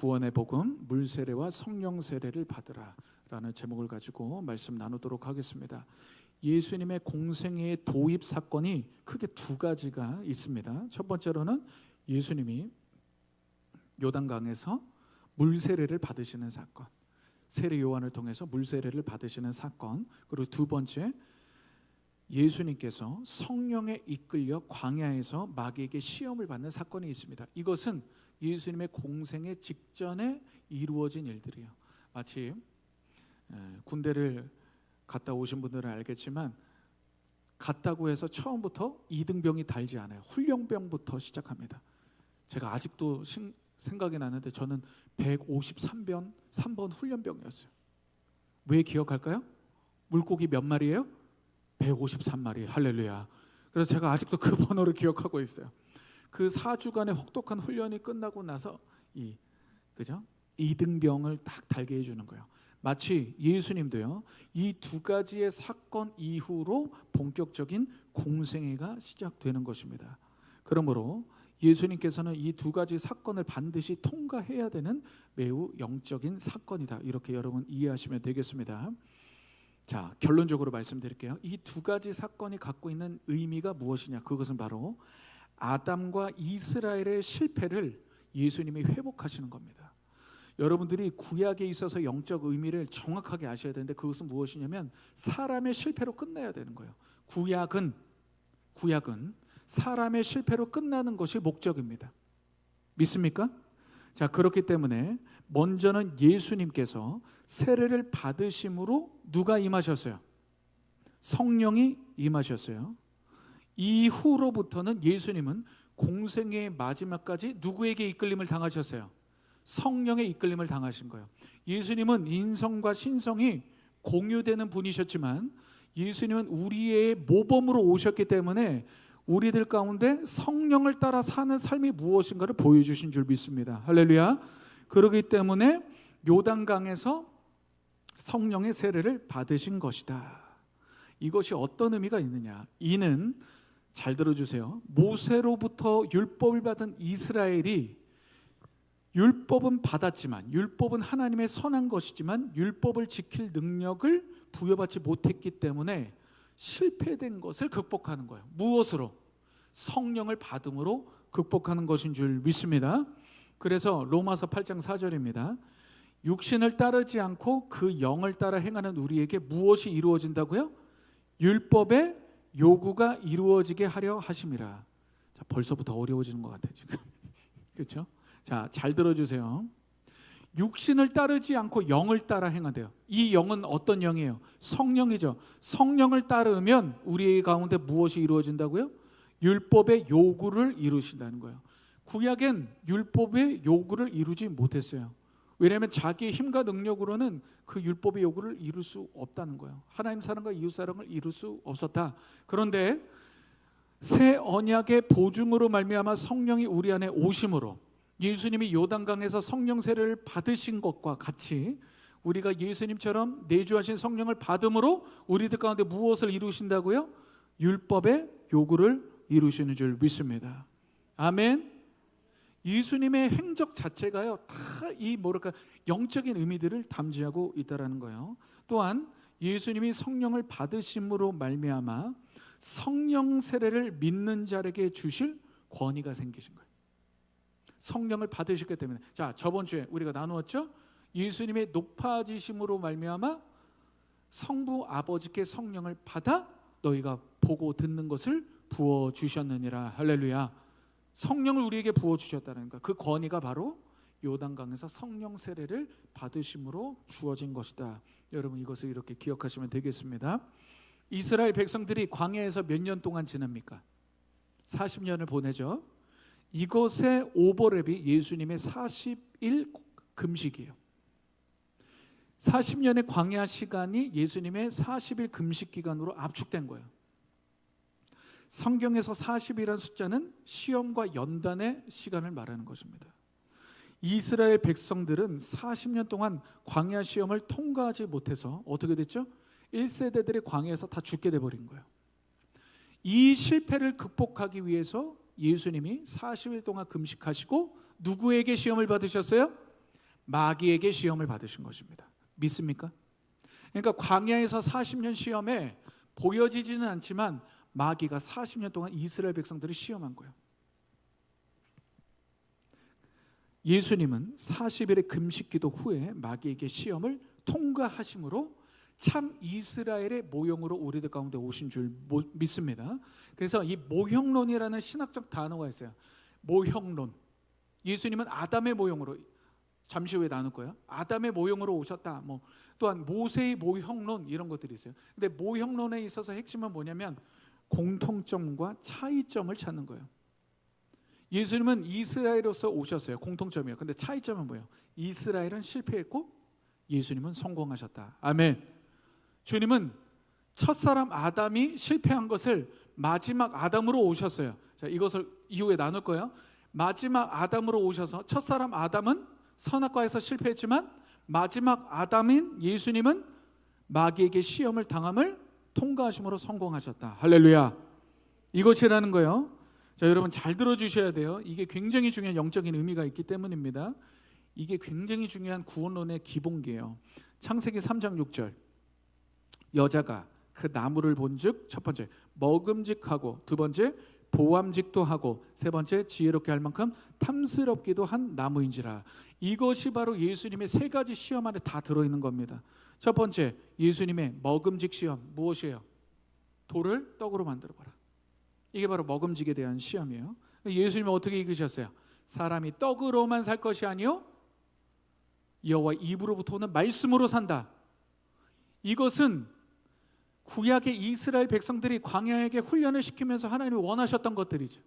구원의 복음, 물세례와 성령 세례를 받으라 라는 제목을 가지고 말씀 나누도록 하겠습니다. 예수님의 공생애의 도입 사건이 크게 두 가지가 있습니다. 첫 번째로는 예수님이 요단강에서 물세례를 받으시는 사건, 세례 요한을 통해서 물세례를 받으시는 사건, 그리고 두 번째, 예수님께서 성령에 이끌려 광야에서 마귀에게 시험을 받는 사건이 있습니다. 이것은 예수님의 공생애 직전에 이루어진 일들이에요. 마치 군대를 갔다 오신 분들은 알겠지만, 갔다고 해서 처음부터 이등병이 달지 않아요. 훈련병부터 시작합니다. 제가 아직도 생각이 나는데 저는 153번 3번 훈련병이었어요. 왜 기억할까요? 물고기 몇 마리예요? 153마리. 할렐루야. 그래서 제가 아직도 그 번호를 기억하고 있어요. 그 4주간의 혹독한 훈련이 끝나고 나서 이등병을 딱 달게 해주는 거예요. 마치 예수님도요, 이 두 가지의 사건 이후로 본격적인 공생애가 시작되는 것입니다. 그러므로 예수님께서는 이 두 가지 사건을 반드시 통과해야 되는 매우 영적인 사건이다, 이렇게 여러분 이해하시면 되겠습니다. 자, 결론적으로 말씀드릴게요. 이 두 가지 사건이 갖고 있는 의미가 무엇이냐? 그것은 바로 아담과 이스라엘의 실패를 예수님이 회복하시는 겁니다. 여러분들이 구약에 있어서 영적 의미를 정확하게 아셔야 되는데, 그것은 무엇이냐면 사람의 실패로 끝내야 되는 거예요. 구약은 사람의 실패로 끝나는 것이 목적입니다. 믿습니까? 자, 그렇기 때문에 먼저는 예수님께서 세례를 받으심으로 누가 임하셨어요? 성령이 임하셨어요. 이후로부터는 예수님은 공생애의 마지막까지 누구에게 이끌림을 당하셨어요? 성령의 이끌림을 당하신 거예요. 예수님은 인성과 신성이 공유되는 분이셨지만, 예수님은 우리의 모범으로 오셨기 때문에 우리들 가운데 성령을 따라 사는 삶이 무엇인가를 보여주신 줄 믿습니다. 할렐루야. 그렇기 때문에 요단강에서 성령의 세례를 받으신 것이다. 이것이 어떤 의미가 있느냐? 이는, 잘 들어주세요, 모세로부터 율법을 받은 이스라엘이 율법은 받았지만, 율법은 하나님의 선한 것이지만 율법을 지킬 능력을 부여받지 못했기 때문에 실패된 것을 극복하는 거예요. 무엇으로? 성령을 받음으로 극복하는 것인 줄 믿습니다. 그래서 로마서 8장 4절입니다. 육신을 따르지 않고 그 영을 따라 행하는 우리에게 무엇이 이루어진다고요? 율법의 요구가 이루어지게 하려 하심이라. 자, 벌써부터 어려워지는 것 같아요 지금. 그렇죠? 자, 잘 들어주세요. 육신을 따르지 않고 영을 따라 행한대요. 이 영은 어떤 영이에요? 성령이죠. 성령을 따르면 우리 가운데 무엇이 이루어진다고요? 율법의 요구를 이루신다는 거예요. 구약엔 율법의 요구를 이루지 못했어요. 왜냐하면 자기의 힘과 능력으로는 그 율법의 요구를 이룰 수 없다는 거예요. 하나님 사랑과 이웃 사랑을 이룰 수 없었다. 그런데 새 언약의 보증으로 말미암아 성령이 우리 안에 오심으로, 예수님이 요단강에서 성령 세례를 받으신 것과 같이 우리가 예수님처럼 내주하신 성령을 받음으로 우리들 가운데 무엇을 이루신다고요? 율법의 요구를 이루시는 줄 믿습니다. 아멘. 예수님의 행적 자체가요, 다 이 영적인 의미들을 담지하고 있다라는 거예요. 또한 예수님이 성령을 받으심으로 말미암아 성령 세례를 믿는 자에게 주실 권위가 생기신 거예요. 성령을 받으셨기 때문에. 자, 저번 주에 우리가 나누었죠? 예수님의 높아지심으로 말미암아 성부 아버지께 성령을 받아 너희가 보고 듣는 것을 부어주셨느니라. 할렐루야. 성령을 우리에게 부어주셨다는 것, 그 권위가 바로 요단강에서 성령 세례를 받으심으로 주어진 것이다. 여러분, 이것을 이렇게 기억하시면 되겠습니다. 이스라엘 백성들이 광야에서 몇 년 동안 지냅니까? 40년을 보내죠. 이것의 오버랩이 예수님의 40일 금식이에요. 40년의 광야 시간이 예수님의 40일 금식 기간으로 압축된 거예요. 성경에서 40이라는 숫자는 시험과 연단의 시간을 말하는 것입니다. 이스라엘 백성들은 40년 동안 광야 시험을 통과하지 못해서 어떻게 됐죠? 1세대들이 광야에서 다 죽게 돼버린 거예요. 이 실패를 극복하기 위해서 예수님이 40일 동안 금식하시고 누구에게 시험을 받으셨어요? 마귀에게 시험을 받으신 것입니다. 믿습니까? 그러니까 광야에서 40년 시험에 보여지지는 않지만 마귀가 40년 동안 이스라엘 백성들을 시험한 거예요. 예수님은 40일의 금식 기도 후에 마귀에게 시험을 통과하심으로 참 이스라엘의 모형으로 우리들 가운데 오신 줄 믿습니다. 그래서 이 모형론이라는 신학적 단어가 있어요. 모형론. 예수님은 아담의 모형으로, 잠시 후에 나눌 거예요. 아담의 모형으로 오셨다. 또한 모세의 모형론, 이런 것들이 있어요. 근데 모형론에 있어서 핵심은 뭐냐면 공통점과 차이점을 찾는 거예요. 예수님은 이스라엘로서 오셨어요. 공통점이에요. 근데 차이점은 뭐예요? 이스라엘은 실패했고 예수님은 성공하셨다. 아멘. 주님은 첫사람 아담이 실패한 것을 마지막 아담으로 오셨어요. 자, 이것을 이후에 나눌 거예요. 마지막 아담으로 오셔서 첫사람 아담은 선악과에서 실패했지만 마지막 아담인 예수님은 마귀에게 시험을 당함을 통과하심으로 성공하셨다. 할렐루야. 이것이라는 거예요. 자, 여러분 잘 들어주셔야 돼요. 이게 굉장히 중요한 영적인 의미가 있기 때문입니다. 이게 굉장히 중요한 구원론의 기본기예요. 창세기 3장 6절. 여자가 그 나무를 본즉 첫 번째 먹음직하고, 두 번째 보암직도 하고, 세 번째 지혜롭게 할 만큼 탐스럽기도 한 나무인지라. 이것이 바로 예수님의 세 가지 시험 안에 다 들어있는 겁니다. 첫 번째, 예수님의 먹음직 시험 무엇이에요? 돌을 떡으로 만들어봐라. 이게 바로 먹음직에 대한 시험이에요. 예수님은 어떻게 이기셨어요? 사람이 떡으로만 살 것이 아니요 여호와 입으로부터 오는 말씀으로 산다. 이것은 구약의 이스라엘 백성들이 광야에게 훈련을 시키면서 하나님이 원하셨던 것들이죠.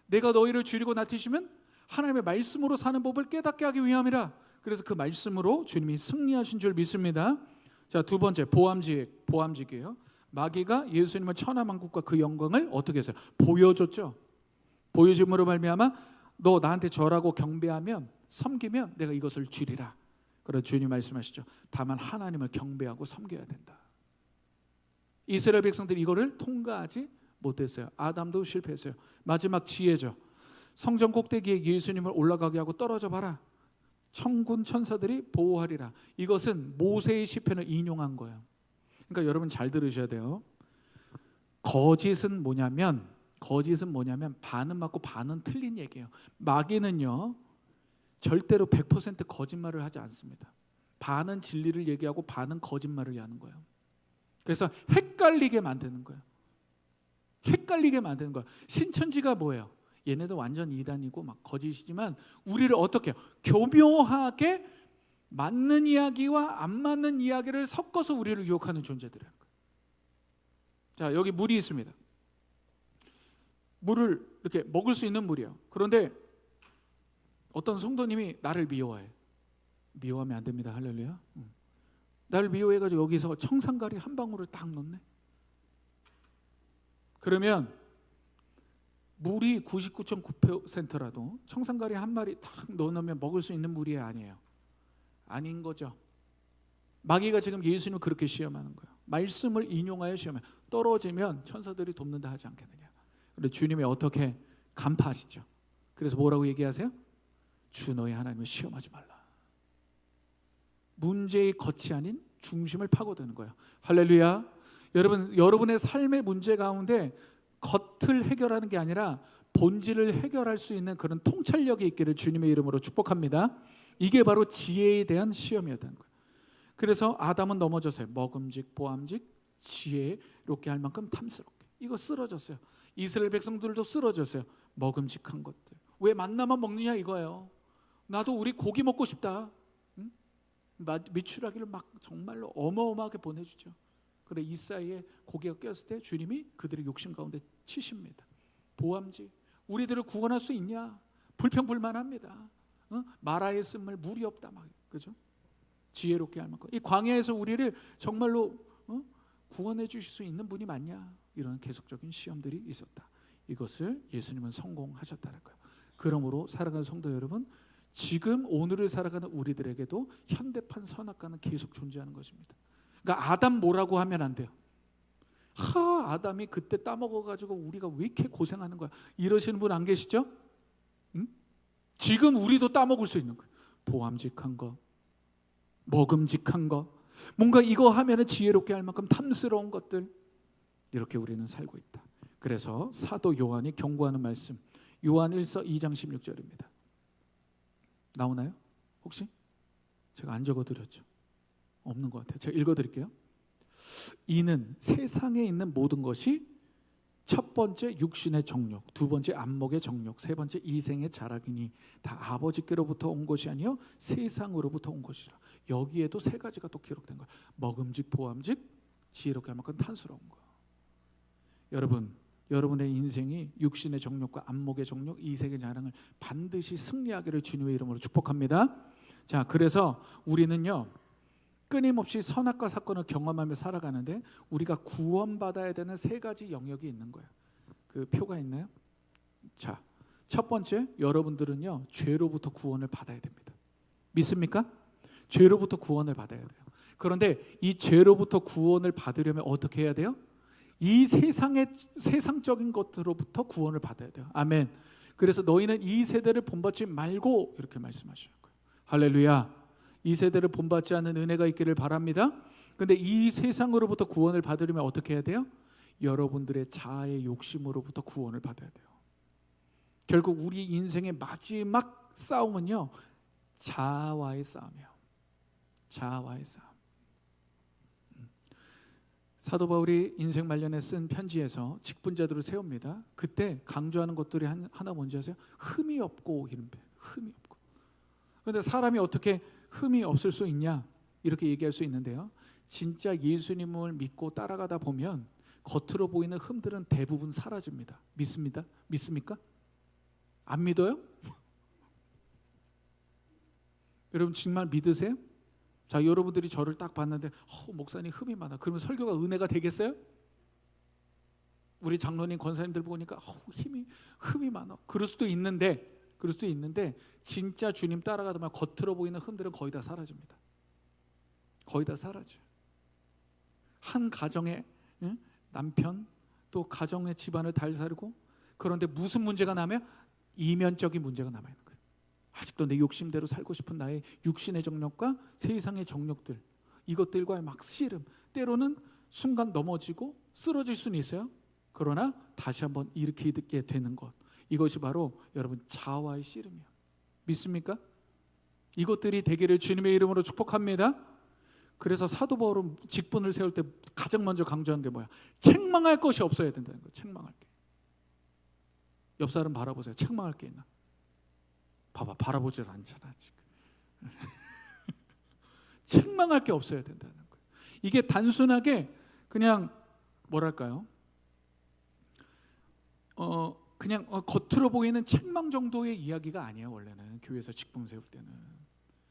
내가 너희를 줄이고 나티시면 하나님의 말씀으로 사는 법을 깨닫게 하기 위함이라. 그래서 그 말씀으로 주님이 승리하신 줄 믿습니다. 자, 두 번째 보암직이에요. 마귀가 예수님의 천하만국과 그 영광을 어떻게 했어요? 보여줬죠. 보여줌으로 말미암아 너 나한테 절하고 경배하면, 섬기면 내가 이것을 주리라. 그래서 주님 말씀하시죠. 다만 하나님을 경배하고 섬겨야 된다. 이스라엘 백성들이 이거를 통과하지 못했어요. 아담도 실패했어요. 마지막 지혜죠. 성전 꼭대기에 예수님을 올라가게 하고 떨어져 봐라. 천군 천사들이 보호하리라. 이것은 모세의 시편을 인용한 거예요. 그러니까 여러분 잘 들으셔야 돼요. 거짓은 뭐냐면 반은 맞고 반은 틀린 얘기예요. 마귀는요 절대로 100% 거짓말을 하지 않습니다. 반은 진리를 얘기하고 반은 거짓말을 하는 거예요. 그래서 헷갈리게 만드는 거예요. 신천지가 뭐예요? 얘네도 완전 이단이고 막 거짓이지만 우리를 어떻게 해요? 교묘하게 맞는 이야기와 안 맞는 이야기를 섞어서 우리를 유혹하는 존재들이라는 거예요. 자, 여기 물이 있습니다. 물을 이렇게 먹을 수 있는 물이에요. 그런데 어떤 성도님이 나를 미워해. 미워하면 안 됩니다. 할렐루야. 나를 미워해가지고 여기서 청산가리 한 방울을 딱 넣네. 그러면 물이 99.9%라도 청산가리 한 마리 딱 넣어놓으면 먹을 수 있는 물이 아니에요. 아닌 거죠. 마귀가 지금 예수님을 그렇게 시험하는 거예요. 말씀을 인용하여 시험해. 떨어지면 천사들이 돕는다 하지 않겠느냐. 그런데 주님이 어떻게 간파하시죠. 그래서 뭐라고 얘기하세요? 주 너의 하나님을 시험하지 말라. 문제의 겉이 아닌 중심을 파고드는 거예요. 할렐루야. 여러분의 삶의 문제 가운데 겉을 해결하는 게 아니라 본질을 해결할 수 있는 그런 통찰력이 있기를 주님의 이름으로 축복합니다. 이게 바로 지혜에 대한 시험이었다는 거예요. 그래서 아담은 넘어졌어요. 먹음직, 보암직, 지혜롭게 할 만큼 탐스럽게. 이거 쓰러졌어요. 이스라엘 백성들도 쓰러졌어요. 먹음직한 것들. 왜 만나만 먹느냐 이거예요. 나도 우리 고기 먹고 싶다. 미추라기를 막 정말로 어마어마하게 보내주죠. 그런데 이 사이에 고기가 꼈을 때 주님이 그들의 욕심 가운데 치십니다. 보암직, 우리들을 구원할 수 있냐? 불평불만합니다. 마라에 쓴 말 물이 없다 막, 그죠? 지혜롭게 할 만큼 이 광야에서 우리를 정말로 구원해 주실 수 있는 분이 맞냐? 이런 계속적인 시험들이 있었다. 이것을 예수님은 성공하셨다는 거예요. 그러므로 사랑하는 성도 여러분, 지금 오늘을 살아가는 우리들에게도 현대판 선악과는 계속 존재하는 것입니다. 그러니까 아담 뭐라고 하면 안 돼요. 아담이 그때 따먹어가지고 우리가 왜 이렇게 고생하는 거야? 이러시는 분 안 계시죠? 지금 우리도 따먹을 수 있는 거예요. 보암직한 거, 먹음직한 거, 뭔가 이거 하면은 지혜롭게 할 만큼 탐스러운 것들, 이렇게 우리는 살고 있다. 그래서 사도 요한이 경고하는 말씀, 요한 1서 2장 16절입니다. 나오나요? 혹시? 제가 안 적어드렸죠? 없는 것 같아요. 제가 읽어드릴게요. 이는 세상에 있는 모든 것이 첫 번째 육신의 정욕, 두 번째 안목의 정욕, 세 번째 이생의 자락이니 다 아버지께로부터 온 것이 아니요 세상으로부터 온 것이라. 여기에도 세 가지가 또 기록된 거예요. 먹음직, 보암직, 지혜롭게 할 만큼 탄스러운 거. 여러분, 여러분의 인생이 육신의 정욕과 안목의 정욕, 이생의 자랑을 반드시 승리하기를 주님의 이름으로 축복합니다. 자, 그래서 우리는요 끊임없이 선악과 사건을 경험하며 살아가는데 우리가 구원받아야 되는 세 가지 영역이 있는 거예요. 그 표가 있나요? 자, 첫 번째, 여러분들은요 죄로부터 구원을 받아야 됩니다. 믿습니까? 죄로부터 구원을 받아야 돼요. 그런데 이 죄로부터 구원을 받으려면 어떻게 해야 돼요? 이 세상적인 것으로부터 구원을 받아야 돼요. 아멘. 그래서 너희는 이 세대를 본받지 말고, 이렇게 말씀하시는 거예요. 할렐루야. 이 세대를 본받지 않는 은혜가 있기를 바랍니다. 그런데 이 세상으로부터 구원을 받으려면 어떻게 해야 돼요? 여러분들의 자아의 욕심으로부터 구원을 받아야 돼요. 결국 우리 인생의 마지막 싸움은요 자아와의 싸움이에요. 자아와의 싸움. 사도 바울이 인생 말년에 쓴 편지에서 직분자들을 세웁니다. 그때 강조하는 것들이 하나 뭔지 아세요? 흠이 없고, 흠이 없고. 그런데 사람이 어떻게 흠이 없을 수 있냐, 이렇게 얘기할 수 있는데요, 진짜 예수님을 믿고 따라가다 보면 겉으로 보이는 흠들은 대부분 사라집니다. 믿습니까? 안 믿어요? 여러분 정말 믿으세요? 자, 여러분들이 저를 딱 봤는데 목사님 흠이 많아. 그러면 설교가 은혜가 되겠어요? 우리 장로님, 권사님들 보니까 흠이 많아. 그럴 수도 있는데 진짜 주님 따라가다 보면 겉으로 보이는 흠들은 거의 다 사라집니다. 거의 다 사라져요. 한 가정의 남편, 또 가정의 집안을 달살고, 그런데 무슨 문제가 나면 이면적인 문제가 남아있는 거예요. 아직도 내 욕심대로 살고 싶은 나의 육신의 정욕과 세상의 정욕들, 이것들과의 막 씨름, 때로는 순간 넘어지고 쓰러질 수는 있어요. 그러나 다시 한번 일으키게 되는 것, 이것이 바로 여러분 자아와의 씨름이에요. 믿습니까? 이것들이 되기를 주님의 이름으로 축복합니다. 그래서 사도 바울은 직분을 세울 때 가장 먼저 강조한 게 뭐야? 책망할 것이 없어야 된다는 거예요. 책망할 게. 옆 사람 바라보세요. 책망할 게 있나? 봐봐, 바라보질 않잖아 지금. 책망할 게 없어야 된다는 거예요. 이게 단순하게 그냥 뭐랄까요? 그냥 겉으로 보이는 책망 정도의 이야기가 아니에요. 원래는 교회에서 직분 세울 때는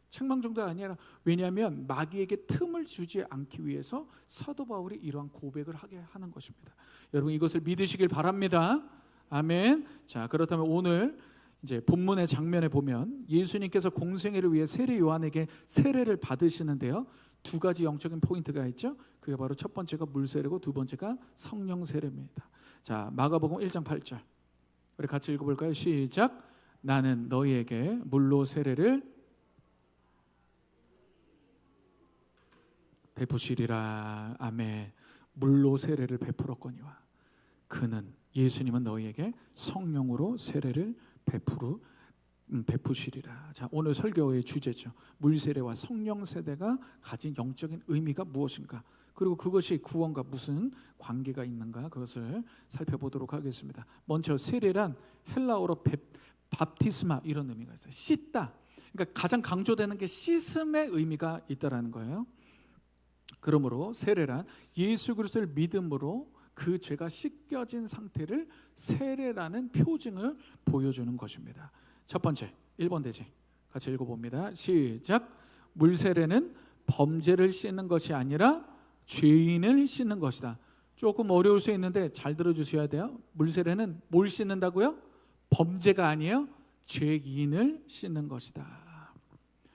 책망 정도가 아니라, 왜냐하면 마귀에게 틈을 주지 않기 위해서 사도 바울이 이러한 고백을 하게 하는 것입니다. 여러분 이것을 믿으시길 바랍니다. 아멘. 자, 그렇다면 오늘 이제 본문의 장면에 보면 예수님께서 공생애를 위해 세례 요한에게 세례를 받으시는데요, 두 가지 영적인 포인트가 있죠. 그게 바로 첫 번째가 물 세례고 두 번째가 성령 세례입니다. 자, 마가복음 1장 8절 우리 같이 읽어볼까요? 시작. 나는 너희에게 물로 세례를 베푸시리라. 아멘. 물로 세례를 베풀었거니와 그는, 예수님은 너희에게 성령으로 세례를 베푸시리라. 자, 오늘 설교의 주제죠. 물 세례와 성령 세례가 가진 영적인 의미가 무엇인가, 그리고 그것이 구원과 무슨 관계가 있는가, 그것을 살펴보도록 하겠습니다. 먼저 세례란 헬라어로 밥티스마, 이런 의미가 있어요. 씻다. 그러니까 가장 강조되는 게 씻음의 의미가 있다라는 거예요. 그러므로 세례란 예수 그리스도를 믿음으로 그 죄가 씻겨진 상태를 세례라는 표징을 보여주는 것입니다. 첫 번째, 1번 대지 같이 읽어봅니다. 시작. 물세례는 범죄를 씻는 것이 아니라 죄인을 씻는 것이다. 조금 어려울 수 있는데 잘 들어주셔야 돼요. 물세례는 뭘 씻는다고요? 범죄가 아니에요. 죄인을 씻는 것이다.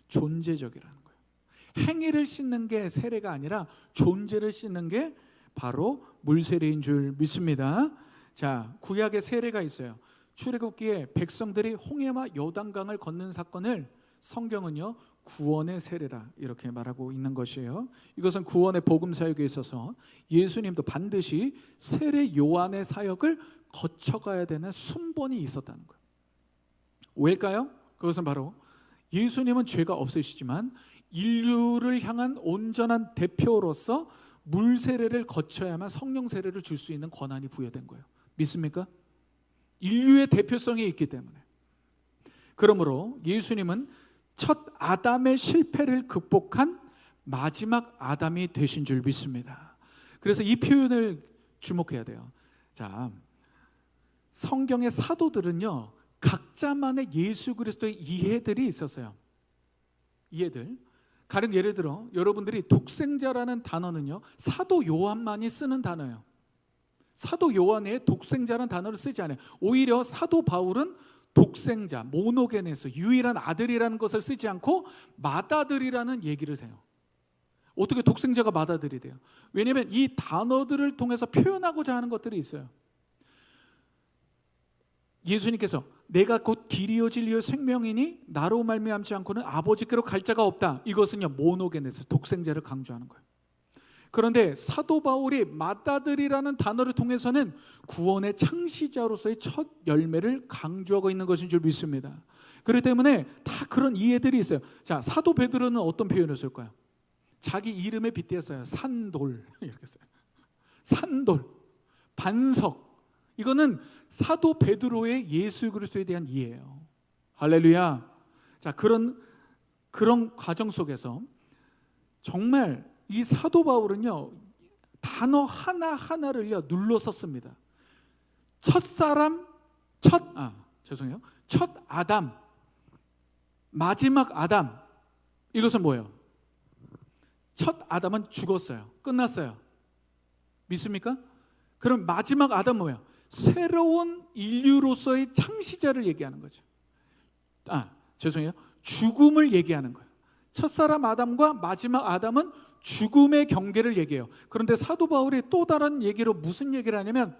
존재적이라는 거예요. 행위를 씻는 게 세례가 아니라 존재를 씻는 게 바로 물세례인 줄 믿습니다. 자, 구약의 세례가 있어요. 출애굽기에 백성들이 홍해와 요단강을 걷는 사건을 성경은요 구원의 세례라 이렇게 말하고 있는 것이에요. 이것은 구원의 복음 사역에 있어서 예수님도 반드시 세례 요한의 사역을 거쳐가야 되는 순번이 있었다는 거예요. 왜일까요? 그것은 바로 예수님은 죄가 없으시지만 인류를 향한 온전한 대표로서 물 세례를 거쳐야만 성령 세례를 줄 수 있는 권한이 부여된 거예요. 믿습니까? 인류의 대표성이 있기 때문에. 그러므로 예수님은 첫 아담의 실패를 극복한 마지막 아담이 되신 줄 믿습니다. 그래서 이 표현을 주목해야 돼요. 자, 성경의 사도들은요 각자만의 예수 그리스도의 이해들이 있었어요. 이해들. 가령 예를 들어 여러분들이 독생자라는 단어는요 사도 요한만이 쓰는 단어예요. 사도 요한의 독생자라는 단어를 쓰지 않아요. 오히려 사도 바울은 독생자, 모노게네스, 유일한 아들이라는 것을 쓰지 않고 맏아들이라는 얘기를 해요. 어떻게 독생자가 맏아들이 돼요? 왜냐하면 이 단어들을 통해서 표현하고자 하는 것들이 있어요. 예수님께서 내가 곧 길이요 진리요 생명이니 나로 말미암지 않고는 아버지께로 갈 자가 없다. 이것은요 모노게네스, 독생자를 강조하는 거예요. 그런데 사도 바울이 맏아들이라는 단어를 통해서는 구원의 창시자로서의 첫 열매를 강조하고 있는 것인 줄 믿습니다. 그렇기 때문에 다 그런 이해들이 있어요. 자, 사도 베드로는 어떤 표현을 쓸까요? 자기 이름에 빗대었어요. 산돌 이렇게 써요. 산돌, 반석. 이거는 사도 베드로의 예수 그리스도에 대한 이해예요. 할렐루야. 자, 그런 과정 속에서 정말 이 사도 바울은요 단어 하나하나를요 눌러서 씁니다. 첫 아담, 마지막 아담. 이것은 뭐예요? 첫 아담은 죽었어요. 끝났어요. 믿습니까? 그럼 마지막 아담은 뭐예요? 새로운 인류로서의 창시자를 얘기하는 거죠. 죽음을 얘기하는 거예요. 첫사람 아담과 마지막 아담은 죽음의 경계를 얘기해요. 그런데 사도 바울이 또 다른 얘기로 무슨 얘기를 하냐면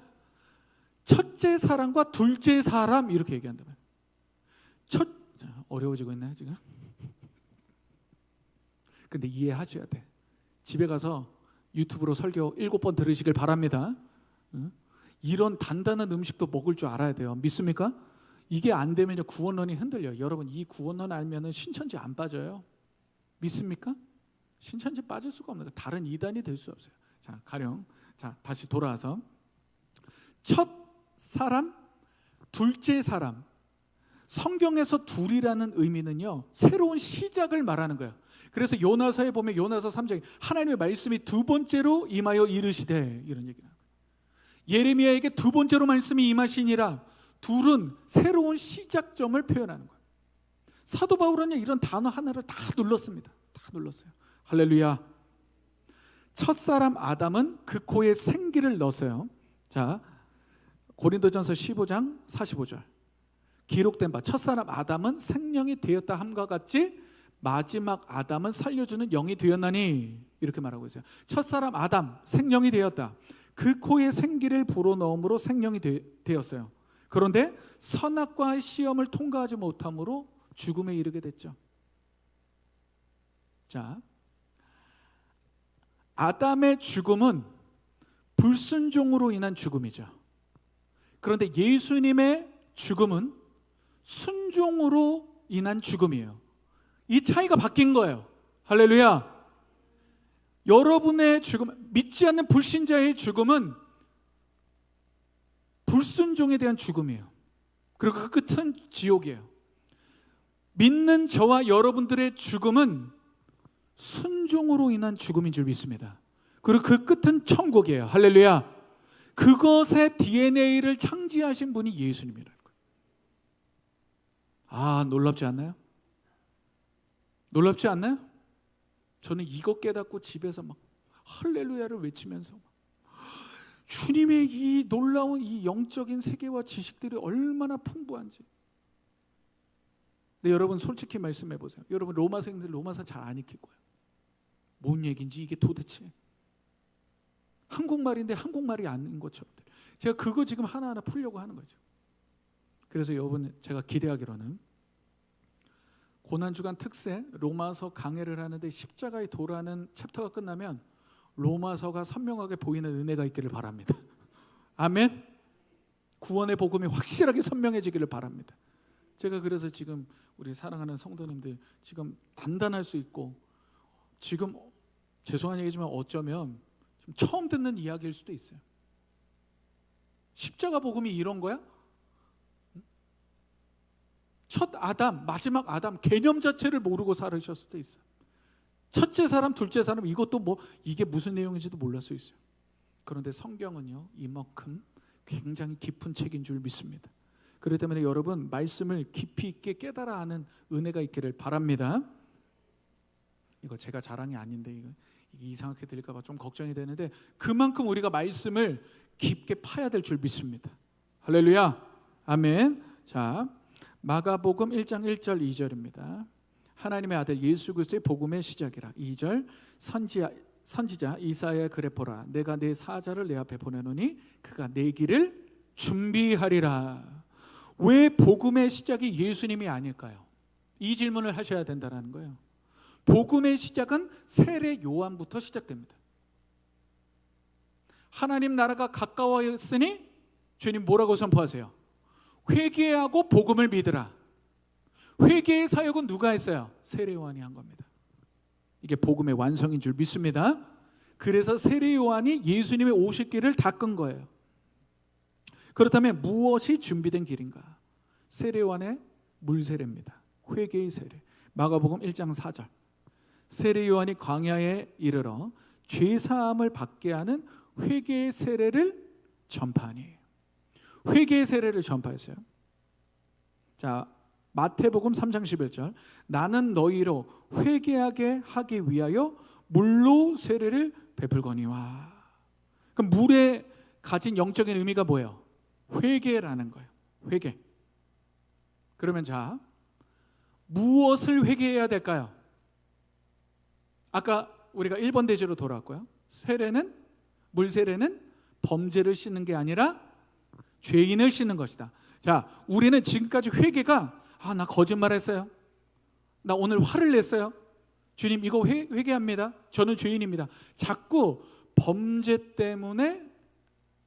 첫째 사람과 둘째 사람 이렇게 얘기한다. 어려워지고 있나요 지금? 근데 이해하셔야 돼. 집에 가서 유튜브로 설교 7번 들으시길 바랍니다. 이런 단단한 음식도 먹을 줄 알아야 돼요. 믿습니까? 이게 안 되면 구원론이 흔들려요. 여러분 이 구원론 알면 신천지 안 빠져요. 믿습니까? 신천지 빠질 수가 없는 거예요. 다른 이단이 될 수 없어요. 자, 가령 다시 돌아와서 첫 사람, 둘째 사람. 성경에서 둘이라는 의미는요 새로운 시작을 말하는 거예요. 그래서 요나서에 보면 요나서 3장에 하나님의 말씀이 두 번째로 임하여 이르시되 이런 얘기를 하는 거예요. 예레미야에게 두 번째로 말씀이 임하시니라. 둘은 새로운 시작점을 표현하는 거예요. 사도 바울은 이런 단어 하나를 다 눌렀습니다. 다 눌렀어요. 할렐루야. 첫사람 아담은 그 코에 생기를 넣었어요. 자, 고린도전서 15장 45절 기록된 바 첫사람 아담은 생명이 되었다 함과 같이 마지막 아담은 살려주는 영이 되었나니 이렇게 말하고 있어요. 첫사람 아담 생명이 되었다. 그 코에 생기를 불어넣음으로 생명이 되었어요. 그런데 선악과의 시험을 통과하지 못함으로 죽음에 이르게 됐죠. 자, 아담의 죽음은 불순종으로 인한 죽음이죠. 그런데 예수님의 죽음은 순종으로 인한 죽음이에요. 이 차이가 바뀐 거예요. 할렐루야. 여러분의 죽음, 믿지 않는 불신자의 죽음은 불순종에 대한 죽음이에요. 그리고 그 끝은 지옥이에요. 믿는 저와 여러분들의 죽음은 순종으로 인한 죽음인 줄 믿습니다. 그리고 그 끝은 천국이에요. 할렐루야. 그것의 DNA를 창지하신 분이 예수님이라는 거예요. 놀랍지 않나요? 놀랍지 않나요? 저는 이거 깨닫고 집에서 막 할렐루야를 외치면서 주님의 이 놀라운 이 영적인 세계와 지식들이 얼마나 풍부한지. 근데 여러분 솔직히 말씀해 보세요. 여러분 로마생들 로마서 잘 안 익힐 거예요. 뭔 얘기인지 이게 도대체. 한국말인데 한국말이 아닌 것처럼. 제가 그거 지금 하나하나 풀려고 하는 거죠. 그래서 여러분 제가 기대하기로는 고난주간 특세 로마서 강해를 하는데 십자가의 도라는 챕터가 끝나면 로마서가 선명하게 보이는 은혜가 있기를 바랍니다. 아멘. 구원의 복음이 확실하게 선명해지기를 바랍니다. 제가 그래서 지금 우리 사랑하는 성도님들 지금 단단할 수 있고, 지금 죄송한 얘기지만 어쩌면 좀 처음 듣는 이야기일 수도 있어요. 십자가 복음이 이런 거야? 첫 아담, 마지막 아담 개념 자체를 모르고 살으실 수도 있어요. 첫째 사람, 둘째 사람, 이것도 뭐 이게 무슨 내용인지도 몰랐을 수 있어요. 그런데 성경은요, 이만큼 굉장히 깊은 책인 줄 믿습니다. 그렇기 때문에 여러분 말씀을 깊이 있게 깨달아 아는 은혜가 있기를 바랍니다. 이거 제가 자랑이 아닌데 이게 이상하게 들릴까 봐 좀 걱정이 되는데, 그만큼 우리가 말씀을 깊게 파야 될 줄 믿습니다. 할렐루야. 아멘. 자, 마가복음 1장 1절 2절입니다. 하나님의 아들 예수 그리스도의 복음의 시작이라. 2절 선지자 이사야의 글에 보라, 내가 내 사자를 내 앞에 보내노니 그가 내 길을 준비하리라. 왜 복음의 시작이 예수님이 아닐까요? 이 질문을 하셔야 된다는 거예요. 복음의 시작은 세례 요한부터 시작됩니다. 하나님 나라가 가까워졌으니 주님 뭐라고 선포하세요? 회개하고 복음을 믿으라. 회개의 사역은 누가 했어요? 세례 요한이 한 겁니다. 이게 복음의 완성인 줄 믿습니다. 그래서 세례 요한이 예수님의 오실 길을 닦은 거예요. 그렇다면 무엇이 준비된 길인가? 세례 요한의 물세례입니다. 회개의 세례. 마가복음 1장 4절. 세례 요한이 광야에 이르러 죄사함을 받게 하는 회개의 세례를 전파하니. 회개의 세례를 전파했어요. 자, 마태복음 3장 11절. 나는 너희로 회개하게 하기 위하여 물로 세례를 베풀거니와. 그럼 물에 가진 영적인 의미가 뭐예요? 회개라는 거예요. 회개. 그러면 자, 무엇을 회개해야 될까요? 아까 우리가 1번 대지로 돌아왔고요. 세례는, 물세례는 범죄를 씻는 게 아니라 죄인을 씻는 것이다. 자, 우리는 지금까지 회개가 나 거짓말했어요. 나 오늘 화를 냈어요. 주님 이거 회개합니다. 저는 죄인입니다. 자꾸 범죄 때문에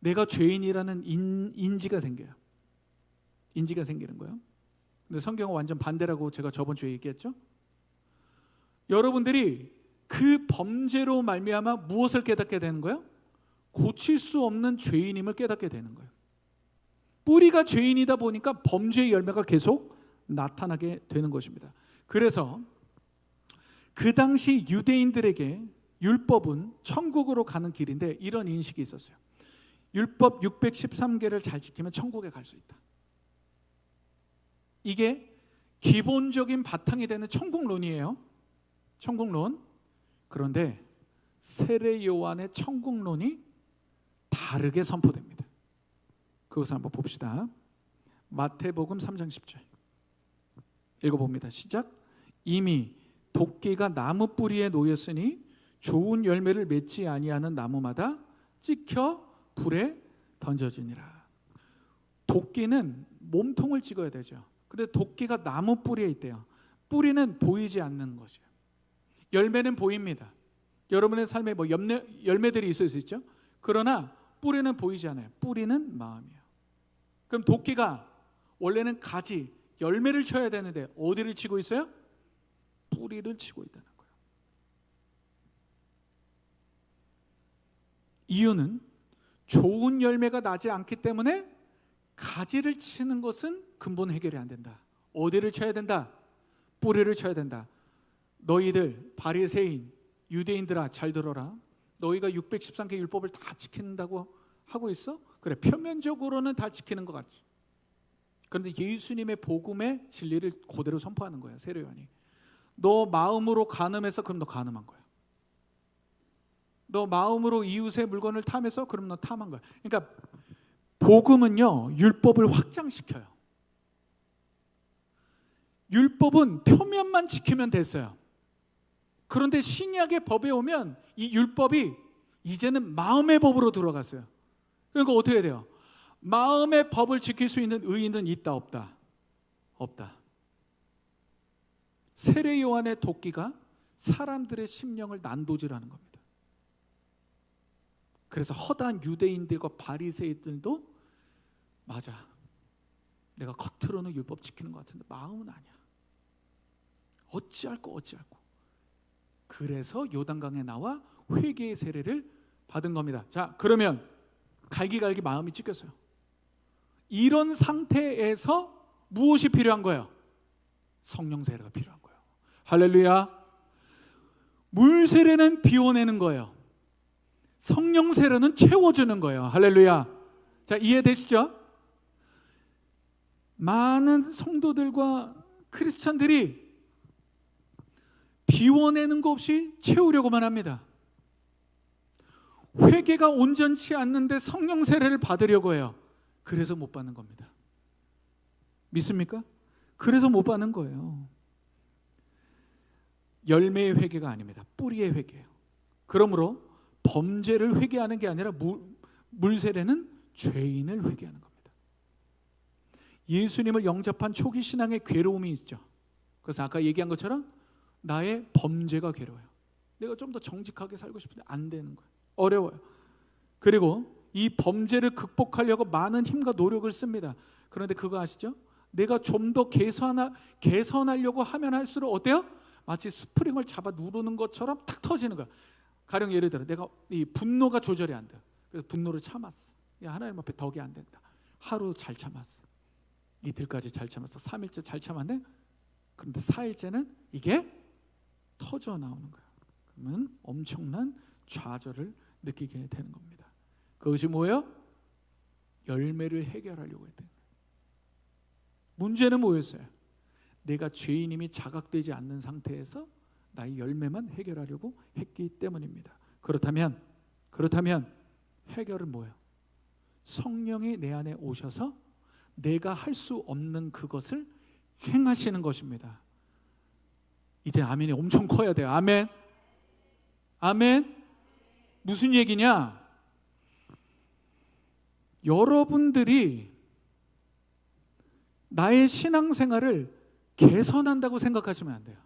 내가 죄인이라는 인지가 생겨요. 인지가 생기는 거예요. 근데 성경은 완전 반대라고 제가 저번 주에 얘기했죠. 여러분들이 그 범죄로 말미암아 무엇을 깨닫게 되는 거예요? 고칠 수 없는 죄인임을 깨닫게 되는 거예요. 뿌리가 죄인이다 보니까 범죄의 열매가 계속 나타나게 되는 것입니다. 그래서 그 당시 유대인들에게 율법은 천국으로 가는 길인데 이런 인식이 있었어요. 율법 613개를 잘 지키면 천국에 갈 수 있다. 이게 기본적인 바탕이 되는 천국론이에요. 천국론. 그런데 세례 요한의 천국론이 다르게 선포됩니다. 그것을 한번 봅시다. 마태복음 3장 10절 읽어봅니다. 시작. 이미 도끼가 나무 뿌리에 놓였으니 좋은 열매를 맺지 아니하는 나무마다 찍혀 불에 던져지니라. 도끼는 몸통을 찍어야 되죠. 그런데 도끼가 나무 뿌리에 있대요. 뿌리는 보이지 않는 것이에요. 열매는 보입니다. 여러분의 삶에 뭐 열매들이 있을 수 있죠. 그러나 뿌리는 보이지 않아요. 뿌리는 마음이에요. 그럼 도끼가 원래는 가지, 열매를 쳐야 되는데 어디를 치고 있어요? 뿌리를 치고 있다는 거예요. 이유는 좋은 열매가 나지 않기 때문에 가지를 치는 것은 근본 해결이 안 된다. 어디를 쳐야 된다? 뿌리를 쳐야 된다. 너희들 바리새인 유대인들아 잘 들어라. 너희가 613개 율법을 다 지킨다고 하고 있어? 그래, 표면적으로는 다 지키는 것 같지. 그런데 예수님의 복음의 진리를 그대로 선포하는 거야. 세례 요한이. 너 마음으로 간음해서 그럼 너 간음한 거야. 너 마음으로 이웃의 물건을 탐해서 그럼 너 탐한 거야. 그러니까 복음은요, 율법을 확장시켜요. 율법은 표면만 지키면 됐어요. 그런데 신약의 법에 오면 이 율법이 이제는 마음의 법으로 들어갔어요. 그러니까 어떻게 돼요? 마음의 법을 지킬 수 있는 의인은 있다 없다? 없다. 세례 요한의 도끼가 사람들의 심령을 난도질하는 겁니다. 그래서 허다한 유대인들과 바리새인들도 맞아, 내가 겉으로는 율법 지키는 것 같은데 마음은 아니야, 어찌할꼬. 그래서 요단강에 나와 회개의 세례를 받은 겁니다. 자, 그러면 갈기갈기 마음이 찢겼어요. 이런 상태에서 무엇이 필요한 거예요? 성령 세례가 필요한 거예요. 할렐루야. 물 세례는 비워내는 거예요. 성령 세례는 채워주는 거예요. 할렐루야. 자, 이해되시죠? 많은 성도들과 크리스찬들이 비워내는 거 없이 채우려고만 합니다. 회개가 온전치 않는데 성령 세례를 받으려고 해요. 그래서 못 받는 겁니다. 믿습니까? 그래서 못 받는 거예요. 열매의 회개가 아닙니다. 뿌리의 회개예요. 그러므로 범죄를 회개하는 게 아니라 물 세례는 죄인을 회개하는 겁니다. 예수님을 영접한 초기 신앙의 괴로움이 있죠. 그래서 아까 얘기한 것처럼 나의 범죄가 괴로워요. 내가 좀 더 정직하게 살고 싶은데 안 되는 거예요. 어려워요. 그리고 이 범죄를 극복하려고 많은 힘과 노력을 씁니다. 그런데 그거 아시죠? 내가 좀 더 개선하려고 하면 할수록 어때요? 마치 스프링을 잡아 누르는 것처럼 탁 터지는 거야. 가령 예를 들어 내가 이 분노가 조절이 안 돼. 그래서 분노를 참았어. 야, 하나님 앞에 덕이 안 된다. 하루 잘 참았어. 이틀까지 잘 참았어. 3일째 잘 참았네. 그런데 4일째는 이게 터져 나오는 거야. 그러면 엄청난 좌절을 느끼게 되는 겁니다. 그것이 뭐예요? 열매를 해결하려고 했던 거예요. 문제는 뭐였어요? 내가 죄인임이 자각되지 않는 상태에서 나의 열매만 해결하려고 했기 때문입니다. 그렇다면 해결은 뭐예요? 성령이 내 안에 오셔서 내가 할 수 없는 그것을 행하시는 것입니다. 이때 아멘이 엄청 커야 돼요. 아멘. 아멘. 무슨 얘기냐? 여러분들이 나의 신앙생활을 개선한다고 생각하시면 안 돼요.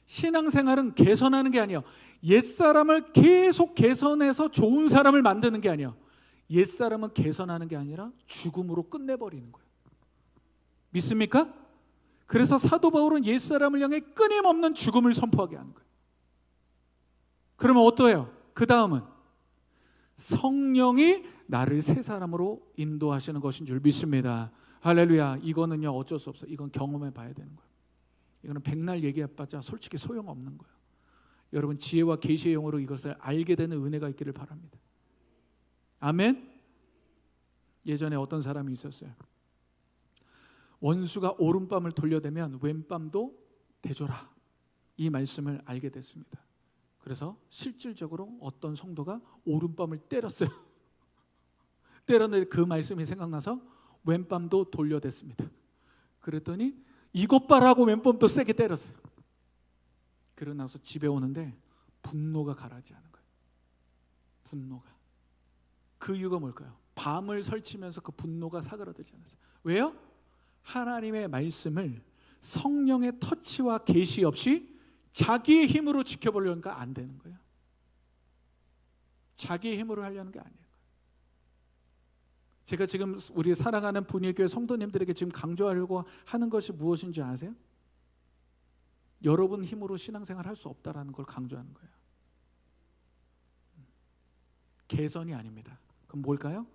신앙생활은 개선하는 게 아니에요. 옛사람을 계속 개선해서 좋은 사람을 만드는 게 아니에요. 옛사람은 개선하는 게 아니라 죽음으로 끝내버리는 거예요. 믿습니까? 그래서 사도 바울은 옛사람을 향해 끊임없는 죽음을 선포하게 하는 거예요. 그러면 어떠해요? 그 다음은 성령이 나를 새 사람으로 인도하시는 것인 줄 믿습니다. 할렐루야. 이거는요 어쩔 수 없어요. 이건 경험해 봐야 되는 거예요. 이거는 백날 얘기해봤자 솔직히 소용없는 거예요. 여러분 지혜와 계시의 영으로 이것을 알게 되는 은혜가 있기를 바랍니다. 아멘. 예전에 어떤 사람이 있었어요. 원수가 오른밤을 돌려대면 왼밤도 대줘라, 이 말씀을 알게 됐습니다. 그래서 실질적으로 어떤 성도가 오른밤을 때렸어요. 때렸는데 그 말씀이 생각나서 왼밤도 돌려댔습니다. 그랬더니 이것 봐라고 왼밤도 세게 때렸어요. 그러고 나서 집에 오는데 분노가 가라앉지 않은 거예요. 분노가. 그 이유가 뭘까요? 밤을 설치면서 그 분노가 사그라들지 않았어요. 왜요? 하나님의 말씀을 성령의 터치와 계시 없이 자기의 힘으로 지켜보려니까 안 되는 거예요. 자기의 힘으로 하려는 게 아니에요. 제가 지금 우리 사랑하는 분일교회 성도님들에게 지금 강조하려고 하는 것이 무엇인지 아세요? 여러분 힘으로 신앙생활 할 수 없다라는 걸 강조하는 거예요. 개선이 아닙니다. 그럼 뭘까요?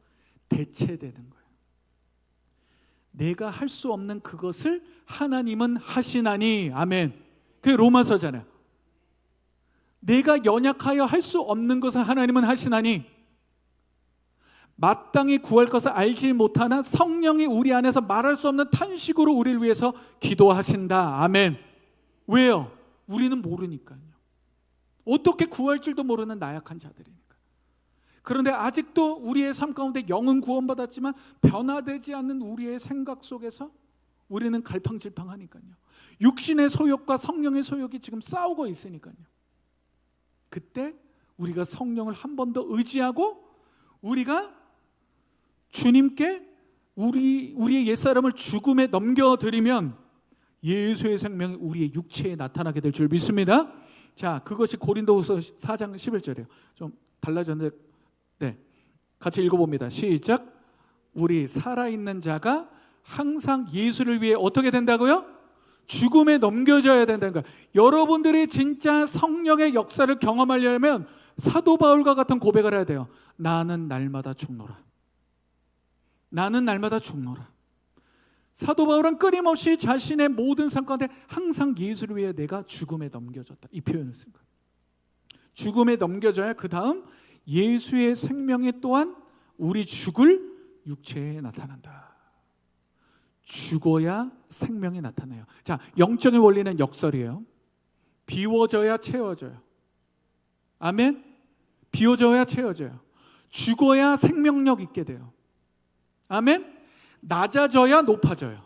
대체되는 거예요. 내가 할 수 없는 그것을 하나님은 하시나니. 아멘. 그게 로마서잖아요. 내가 연약하여 할 수 없는 것을 하나님은 하시나니 마땅히 구할 것을 알지 못하나 성령이 우리 안에서 말할 수 없는 탄식으로 우리를 위해서 기도하신다. 아멘. 왜요? 우리는 모르니까요. 어떻게 구할 줄도 모르는 나약한 자들이니까. 그런데 아직도 우리의 삶 가운데 영은 구원받았지만 변화되지 않는 우리의 생각 속에서 우리는 갈팡질팡하니까요. 육신의 소욕과 성령의 소욕이 지금 싸우고 있으니까요. 그때 우리가 성령을 한 번 더 의지하고 우리가 주님께 우리의 옛사람을 죽음에 넘겨드리면 예수의 생명이 우리의 육체에 나타나게 될 줄 믿습니다. 자, 그것이 고린도후서 4장 11절이에요. 좀 달라졌는데, 네, 같이 읽어봅니다. 시작. 우리 살아있는 자가 항상 예수를 위해 어떻게 된다고요? 죽음에 넘겨져야 된다는 거예요. 여러분들이 진짜 성령의 역사를 경험하려면 사도 바울과 같은 고백을 해야 돼요. 나는 날마다 죽노라. 나는 날마다 죽노라. 사도 바울은 끊임없이 자신의 모든 삶 가운데 항상 예수를 위해 내가 죽음에 넘겨졌다, 이 표현을 쓴 거예요. 죽음에 넘겨져야 그 다음 예수의 생명이 또한 우리 죽을 육체에 나타난다. 죽어야 생명이 나타나요. 자, 영적인 원리는 역설이에요. 비워져야 채워져요. 아멘. 비워져야 채워져요. 죽어야 생명력 있게 돼요. 아멘. 낮아져야 높아져요.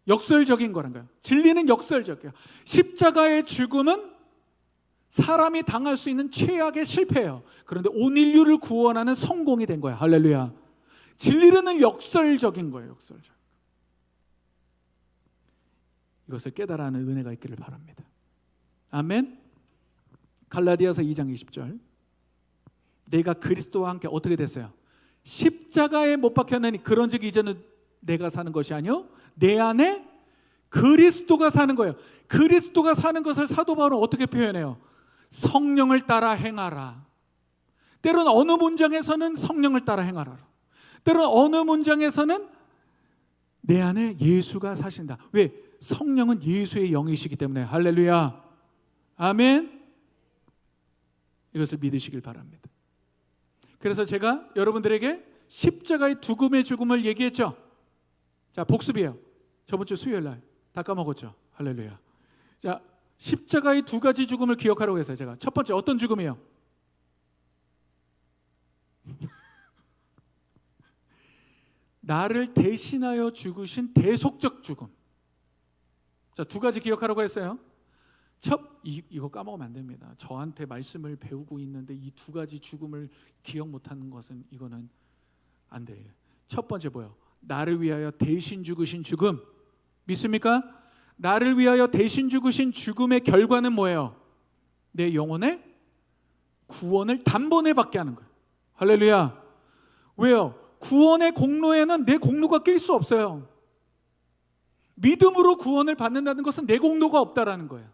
역설적인 거란 거예요. 진리는 역설적이에요. 십자가의 죽음은 사람이 당할 수 있는 최악의 실패예요. 그런데 온 인류를 구원하는 성공이 된 거예요. 할렐루야. 진리는 역설적인 거예요. 역설적. 이것을 깨달아는 은혜가 있기를 바랍니다. 아멘. 갈라디아서 2장 20절. 내가 그리스도와 함께 어떻게 됐어요? 십자가에 못 박혔나니 그런즉 이제는 내가 사는 것이 아니요 내 안에 그리스도가 사는 거예요. 그리스도가 사는 것을 사도 바울은 어떻게 표현해요? 성령을 따라 행하라. 때로는 어느 문장에서는 성령을 따라 행하라. 때로는 어느 문장에서는 내 안에 예수가 사신다. 왜? 성령은 예수의 영이시기 때문에. 할렐루야. 아멘. 이것을 믿으시길 바랍니다. 그래서 제가 여러분들에게 십자가의 죽음의 죽음을 얘기했죠. 자, 복습이에요. 저번 주 수요일 날 다 까먹었죠. 할렐루야. 자, 십자가의 두 가지 죽음을 기억하라고 했어요. 제가 첫 번째 어떤 죽음이에요? 나를 대신하여 죽으신 대속적 죽음. 자, 두 가지 기억하라고 했어요. 이거 까먹으면 안 됩니다. 저한테 말씀을 배우고 있는데 이 두 가지 죽음을 기억 못하는 것은 이거는 안 돼요. 첫 번째 뭐예요? 나를 위하여 대신 죽으신 죽음. 믿습니까? 나를 위하여 대신 죽으신 죽음의 결과는 뭐예요? 내 영혼의 구원을 단번에 받게 하는 거예요. 할렐루야. 왜요? 구원의 공로에는 내 공로가 낄 수 없어요. 믿음으로 구원을 받는다는 것은 내 공로가 없다라는 거예요.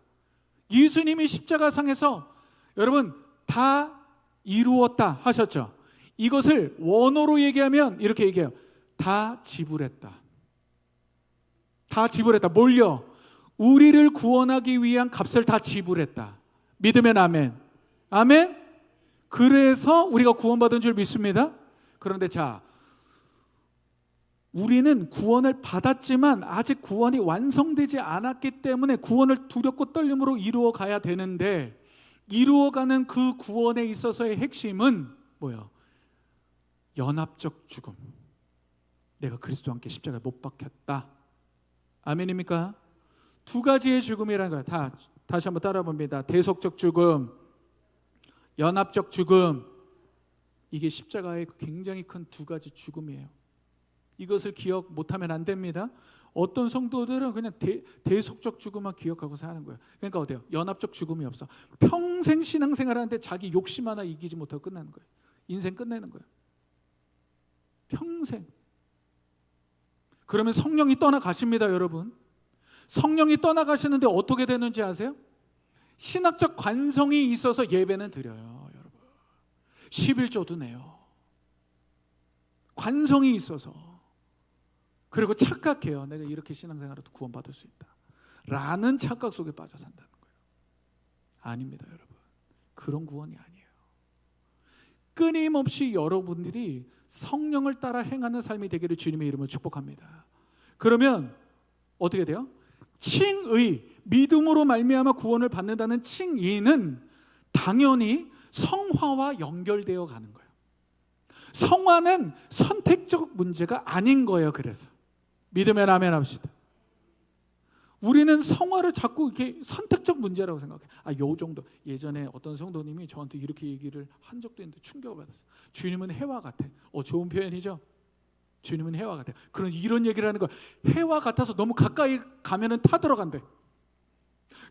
예수님이 십자가상에서 여러분 다 이루었다 하셨죠. 이것을 원어로 얘기하면 이렇게 얘기해요. 다 지불했다. 다 지불했다. 뭘요? 우리를 구원하기 위한 값을 다 지불했다. 믿으면 아멘. 아멘. 그래서 우리가 구원받은 줄 믿습니다. 그런데 자, 우리는 구원을 받았지만 아직 구원이 완성되지 않았기 때문에 구원을 두렵고 떨림으로 이루어 가야 되는데, 이루어가는 그 구원에 있어서의 핵심은 뭐예요? 연합적 죽음. 내가 그리스도와 함께 십자가에 못 박혔다. 아멘입니까? 두 가지의 죽음이라는 거예요. 다시 한번 따라 봅니다. 대속적 죽음, 연합적 죽음. 이게 십자가의 굉장히 큰 두 가지 죽음이에요. 이것을 기억 못하면 안 됩니다. 어떤 성도들은 그냥 대속적 죽음만 기억하고 사는 거예요. 그러니까 어때요? 연합적 죽음이 없어. 평생 신앙생활하는데 자기 욕심 하나 이기지 못하고 끝나는 거예요. 인생 끝내는 거예요. 평생. 그러면 성령이 떠나가십니다, 여러분. 성령이 떠나가시는데 어떻게 되는지 아세요? 신학적 관성이 있어서 예배는 드려요, 여러분. 11조도 내요. 관성이 있어서. 그리고 착각해요. 내가 이렇게 신앙생활해도 구원받을 수 있다 라는 착각 속에 빠져 산다는 거예요. 아닙니다, 여러분. 그런 구원이 아니에요. 끊임없이 여러분들이 성령을 따라 행하는 삶이 되기를 주님의 이름으로 축복합니다. 그러면 어떻게 돼요? 칭의, 믿음으로 말미암아 구원을 받는다는 칭의는 당연히 성화와 연결되어 가는 거예요. 성화는 선택적 문제가 아닌 거예요. 그래서 믿으면 아멘 합시다. 우리는 성화를 자꾸 이렇게 선택적 문제라고 생각해요. 요 정도. 예전에 어떤 성도님이 저한테 이렇게 얘기를 한 적도 있는데 충격을 받았어요. 주님은 해와 같아. 좋은 표현이죠. 주님은 해와 같아요. 그런 이런 얘기를 하는 거야. 해와 같아서 너무 가까이 가면은 타들어간대.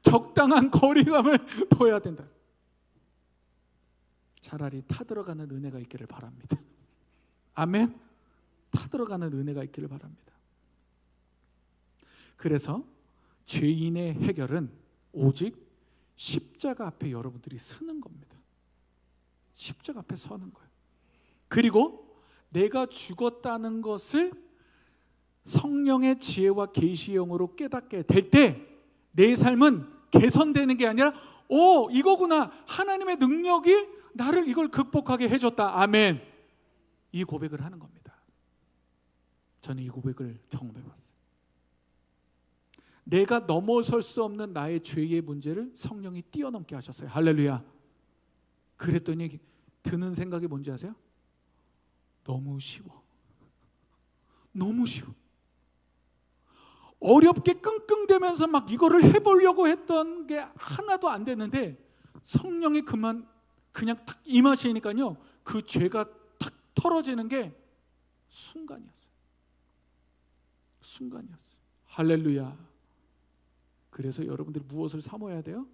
적당한 거리감을 둬야 된다. 차라리 타들어가는 은혜가 있기를 바랍니다. 아멘. 타들어가는 은혜가 있기를 바랍니다. 그래서 죄인의 해결은 오직 십자가 앞에 여러분들이 서는 겁니다. 십자가 앞에 서는 거예요. 그리고 내가 죽었다는 것을 성령의 지혜와 계시의 영으로 깨닫게 될 때 내 삶은 개선되는 게 아니라 이거구나, 하나님의 능력이 나를 이걸 극복하게 해줬다. 아멘. 이 고백을 하는 겁니다. 저는 이 고백을 경험해봤어요. 내가 넘어설 수 없는 나의 죄의 문제를 성령이 뛰어넘게 하셨어요. 할렐루야. 그랬더니 드는 생각이 뭔지 아세요? 너무 쉬워. 너무 쉬워. 어렵게 끙끙대면서 막 이거를 해보려고 했던 게 하나도 안 됐는데 성령이 그냥 탁 임하시니까요, 그 죄가 탁 털어지는 게 순간이었어요. 순간이었어요. 할렐루야. 그래서 여러분들이 무엇을 사모해야 돼요?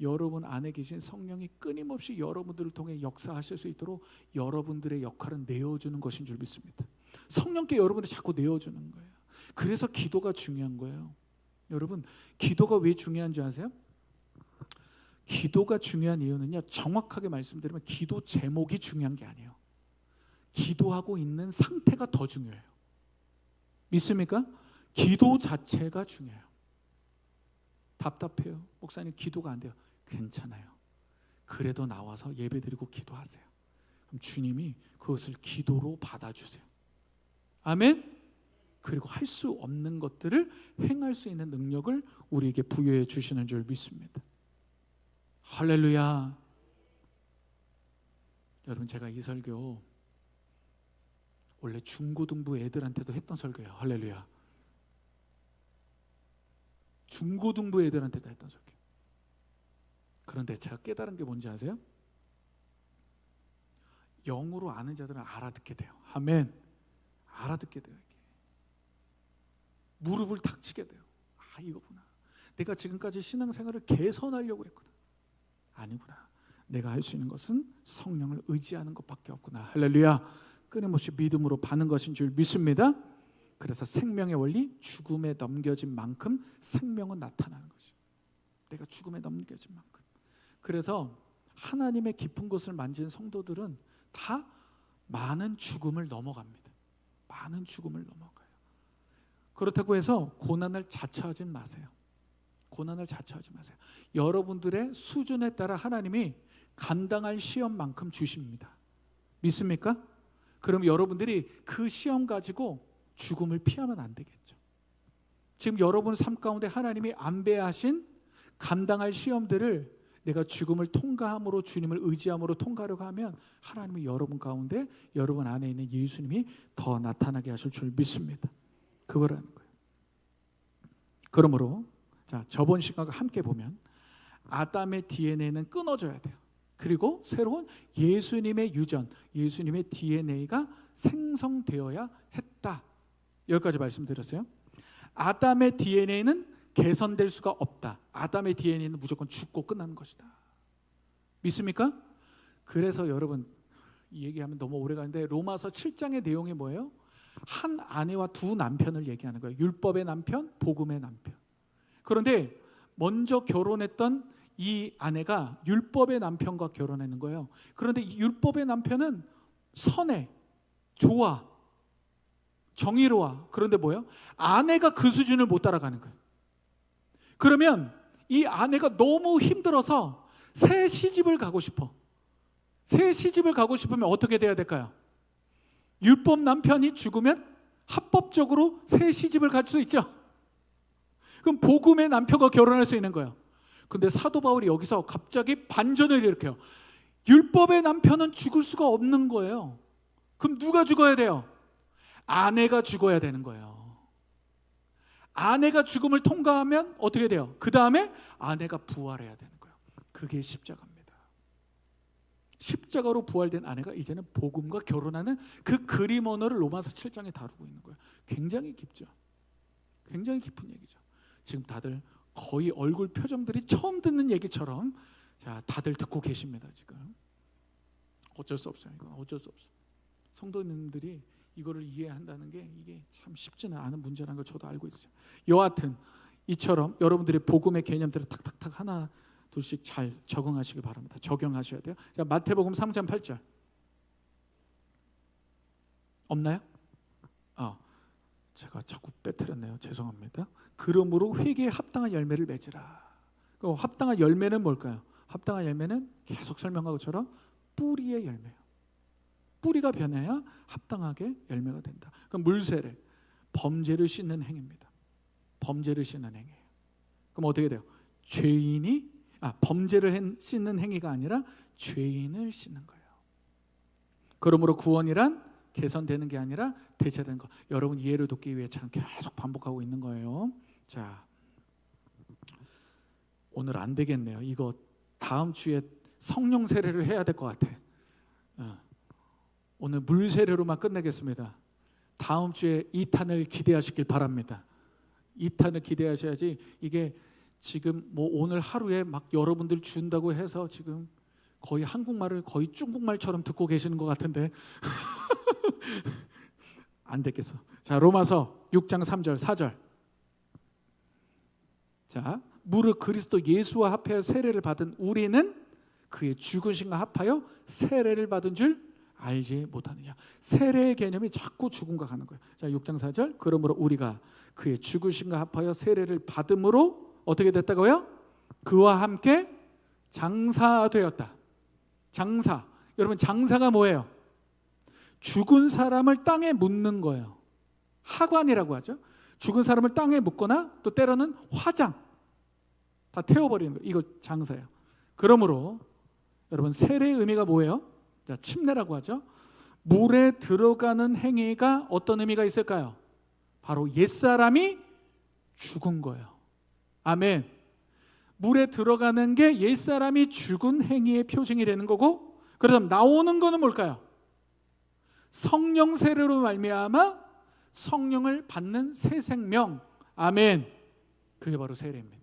여러분 안에 계신 성령이 끊임없이 여러분들을 통해 역사하실 수 있도록 여러분들의 역할은 내어주는 것인 줄 믿습니다. 성령께 여러분들이 자꾸 내어주는 거예요. 그래서 기도가 중요한 거예요. 여러분, 기도가 왜 중요한지 아세요? 기도가 중요한 이유는요, 정확하게 말씀드리면 기도 제목이 중요한 게 아니에요. 기도하고 있는 상태가 더 중요해요. 믿습니까? 기도 자체가 중요해요. 답답해요. 목사님 기도가 안 돼요. 괜찮아요. 그래도 나와서 예배드리고 기도하세요. 그럼 주님이 그것을 기도로 받아주세요. 아멘. 그리고 할 수 없는 것들을 행할 수 있는 능력을 우리에게 부여해 주시는 줄 믿습니다. 할렐루야. 여러분, 제가 이 설교 원래 중고등부 애들한테도 했던 설교예요. 할렐루야. 중고등부 애들한테도 했던 설교. 그런데 제가 깨달은 게 뭔지 아세요? 영으로 아는 자들은 알아듣게 돼요. 아멘. 알아듣게 돼요. 이게. 무릎을 탁 치게 돼요. 이거구나. 내가 지금까지 신앙생활을 개선하려고 했구나. 아니구나. 내가 할 수 있는 것은 성령을 의지하는 것밖에 없구나. 할렐루야. 끊임없이 믿음으로 받는 것인 줄 믿습니다. 그래서 생명의 원리, 죽음에 넘겨진 만큼 생명은 나타나는 것이죠. 내가 죽음에 넘겨진 만큼. 그래서 하나님의 깊은 곳을 만진 성도들은 다 많은 죽음을 넘어갑니다. 많은 죽음을 넘어가요. 그렇다고 해서 고난을 자처하지 마세요. 고난을 자처하지 마세요. 여러분들의 수준에 따라 하나님이 감당할 시험만큼 주십니다. 믿습니까? 그럼 여러분들이 그 시험 가지고 죽음을 피하면 안 되겠죠. 지금 여러분 삶 가운데 하나님이 안배하신 감당할 시험들을 내가 죽음을 통과함으로, 주님을 의지함으로 통과하려고 하면 하나님이 여러분 가운데, 여러분 안에 있는 예수님이 더 나타나게 하실 줄 믿습니다. 그거라는 거예요. 그러므로 저번 시간과 함께 보면 아담의 DNA는 끊어져야 돼요. 그리고 새로운 예수님의 유전, 예수님의 DNA가 생성되어야 했다. 여기까지 말씀드렸어요. 아담의 DNA는 개선될 수가 없다. 아담의 DNA는 무조건 죽고 끝나는 것이다. 믿습니까? 그래서 여러분, 이 얘기하면 너무 오래 가는데 로마서 7장의 내용이 뭐예요? 한 아내와 두 남편을 얘기하는 거예요. 율법의 남편, 복음의 남편. 그런데 먼저 결혼했던 이 아내가 율법의 남편과 결혼하는 거예요. 그런데 이 율법의 남편은 선해, 좋아, 정의로워. 그런데 뭐예요? 아내가 그 수준을 못 따라가는 거예요. 그러면 이 아내가 너무 힘들어서 새 시집을 가고 싶어. 새 시집을 가고 싶으면 어떻게 돼야 될까요? 율법 남편이 죽으면 합법적으로 새 시집을 갈 수 있죠. 그럼 복음의 남편과 결혼할 수 있는 거예요. 근데 사도 바울이 여기서 갑자기 반전을 일으켜요. 율법의 남편은 죽을 수가 없는 거예요. 그럼 누가 죽어야 돼요? 아내가 죽어야 되는 거예요. 아내가 죽음을 통과하면 어떻게 돼요? 그 다음에 아내가 부활해야 되는 거예요. 그게 십자가입니다. 십자가로 부활된 아내가 이제는 복음과 결혼하는 그 그림 언어를 로마서 7장에 다루고 있는 거예요. 굉장히 깊죠. 굉장히 깊은 얘기죠. 지금 다들 거의 얼굴 표정들이 처음 듣는 얘기처럼 자, 다들 듣고 계십니다. 지금 어쩔 수 없어요. 이거 어쩔 수 없어요. 성도님들이 이거를 이해한다는 게 이게 참 쉽지는 않은 문제라는 걸 저도 알고 있어요. 여하튼 이처럼 여러분들이 복음의 개념들을 탁탁탁 하나 둘씩 잘 적응하시기 바랍니다. 적용하셔야 돼요. 자, 마태복음 3장 8절 없나요? 제가 자꾸 빼뜨렸네요. 죄송합니다. 그러므로 회개에 합당한 열매를 맺으라. 그럼 합당한 열매는 뭘까요? 합당한 열매는 계속 설명한 것처럼 뿌리의 열매예요. 뿌리가 변해야 합당하게 열매가 된다. 그럼 물세례, 범죄를 씻는 행위입니다. 범죄를 씻는 행위예요. 그럼 어떻게 돼요? 범죄를 씻는 행위가 아니라 죄인을 씻는 거예요. 그러므로 구원이란 개선되는 게 아니라 대체되는 거. 여러분 이해를 돕기 위해 참 계속 반복하고 있는 거예요. 자, 오늘 안 되겠네요. 이거 다음 주에 성령 세례를 해야 될 것 같아. 오늘 물 세례로만 끝내겠습니다. 다음 주에 2탄을 기대하시길 바랍니다. 2탄을 기대하셔야지. 이게 지금 뭐 오늘 하루에 막 여러분들 준다고 해서 지금 거의 한국말을 거의 중국말처럼 듣고 계시는 것 같은데 안 됐겠어. 자, 로마서 6장 3절 4절. 자, 무릇 그리스도 예수와 합하여 세례를 받은 우리는 그의 죽으심과 합하여 세례를 받은 줄 알지 못하느냐. 세례의 개념이 자꾸 죽음과 가는 거예요. 자, 6장 4절. 그러므로 우리가 그의 죽으심과 합하여 세례를 받음으로 어떻게 됐다고요? 그와 함께 장사되었다. 장사. 여러분 장사가 뭐예요? 죽은 사람을 땅에 묻는 거예요. 하관이라고 하죠. 죽은 사람을 땅에 묻거나 또 때로는 화장 다 태워버리는 거예요. 이거 장사예요. 그러므로 여러분 세례의 의미가 뭐예요? 자, 침례라고 하죠. 물에 들어가는 행위가 어떤 의미가 있을까요? 바로 옛사람이 죽은 거예요. 아멘. 물에 들어가는 게 옛사람이 죽은 행위의 표징이 되는 거고, 그러면 나오는 거는 뭘까요? 성령 세례로 말미암아 성령을 받는 새 생명. 아멘. 그게 바로 세례입니다.